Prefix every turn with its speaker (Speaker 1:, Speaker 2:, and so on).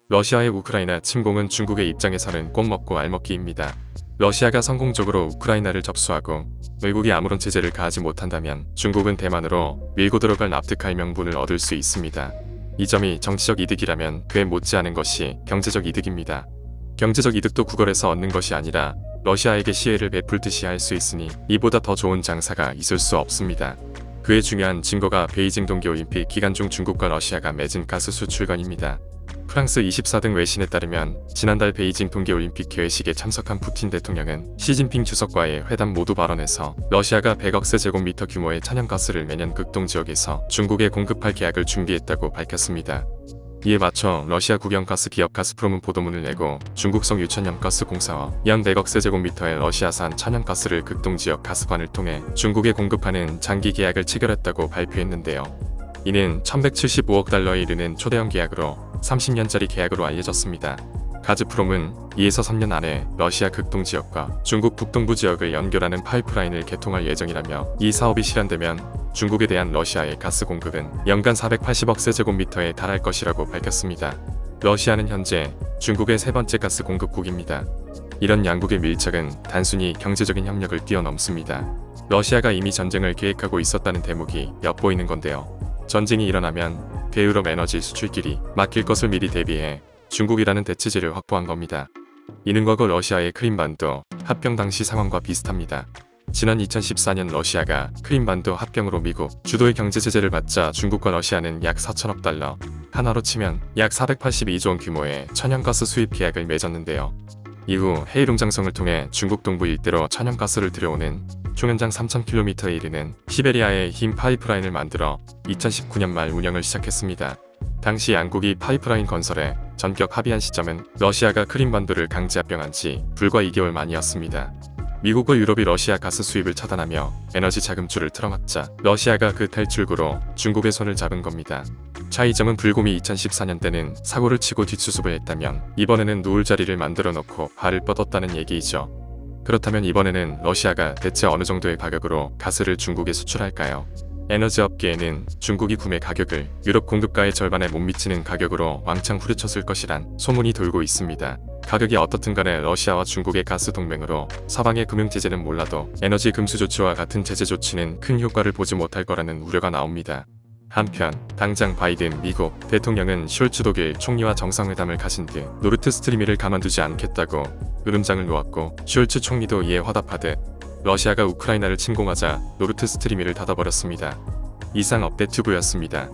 Speaker 1: 러시아의 우크라이나 침공은 중국의 입장에서는 꼭 먹고 알먹기입니다. 러시아가 성공적으로 우크라이나를 접수하고 외국이 아무런 제재를 가하지 못한다면 중국은 대만으로 밀고 들어갈 납득할 명분을 얻을 수 있습니다. 이 점이 정치적 이득이라면 그에 못지않은 것이 경제적 이득입니다. 경제적 이득도 구걸해서 얻는 것이 아니라 러시아에게 시혜를 베풀듯이 할 수 있으니 이보다 더 좋은 장사가 있을 수 없습니다. 그의 중요한 증거가 베이징 동계올림픽 기간 중 중국과 러시아가 맺은 가스 수출관입니다. 프랑스 24등 외신에 따르면 지난달 베이징 동계올림픽 개회식에 참석한 푸틴 대통령은 시진핑 주석과의 회담 모두 발언에서 러시아가 100억 세제곱미터 규모의 천연가스를 매년 극동지역에서 중국에 공급할 계약을 준비했다고 밝혔습니다. 이에 맞춰 러시아 국영가스 기업 가스프롬은 보도문을 내고 중국성 유천연가스공사와 연 100억 세제곱미터의 러시아산 천연가스를 극동지역 가스관을 통해 중국에 공급하는 장기 계약을 체결했다고 발표했는데요. 이는 1175억 달러에 이르는 초대형 계약으로 30년짜리 계약으로 알려졌습니다. 가즈프롬은 2에서 3년 안에 러시아 극동지역과 중국 북동부 지역을 연결하는 파이프라인을 개통할 예정이라며 이 사업이 실현되면 중국에 대한 러시아의 가스 공급은 연간 480억 세제곱미터에 달할 것이라고 밝혔습니다. 러시아는 현재 중국의 세 번째 가스 공급국입니다. 이런 양국의 밀착은 단순히 경제적인 협력을 뛰어넘습니다. 러시아가 이미 전쟁을 계획하고 있었다는 대목이 엿보이는 건데요. 전쟁이 일어나면 대유럽 에너지 수출길이 막힐 것을 미리 대비해 중국이라는 대체제를 확보한 겁니다. 이는 과거 러시아의 크림반도 합병 당시 상황과 비슷합니다. 지난 2014년 러시아가 크림반도 합병으로 미국 주도의 경제 제재를 받자 중국과 러시아는 약 4천억 달러, 한화로 치면 약 482조 원 규모의 천연가스 수입 계약을 맺었는데요. 이후 헤이룽장성을 통해 중국 동부 일대로 천연가스를 들여오는 총연장 3000km에 이르는 시베리아의 흰 파이프라인을 만들어 2019년 말 운영을 시작했습니다. 당시 양국이 파이프라인 건설에 전격 합의한 시점은 러시아가 크림반도를 강제 합병한 지 불과 2개월 만이었습니다. 미국과 유럽이 러시아 가스 수입을 차단하며 에너지 자금줄을 틀어막자 러시아가 그 탈출구로 중국의 손을 잡은 겁니다. 차이점은 불곰이 2014년 때는 사고를 치고 뒷수습을 했다면 이번에는 누울 자리를 만들어 놓고 발을 뻗었다는 얘기이죠. 그렇다면 이번에는 러시아가 대체 어느 정도의 가격으로 가스를 중국에 수출할까요? 에너지 업계에는 중국이 구매 가격을 유럽 공급가의 절반에 못 미치는 가격으로 왕창 후려쳤을 것이란 소문이 돌고 있습니다. 가격이 어떻든 간에 러시아와 중국의 가스 동맹으로 서방의 금융 제재는 몰라도 에너지 금수 조치와 같은 제재 조치는 큰 효과를 보지 못할 거라는 우려가 나옵니다. 한편 당장 바이든 미국 대통령은 숄츠 독일 총리와 정상회담을 가진 뒤 노르트 스트림 1을 가만두지 않겠다고 으름장을 놓았고 숄츠 총리도 이에 화답하듯 러시아가 우크라이나를 침공하자 노르트 스트림 1을 닫아버렸습니다. 이상 업데이트부였습니다.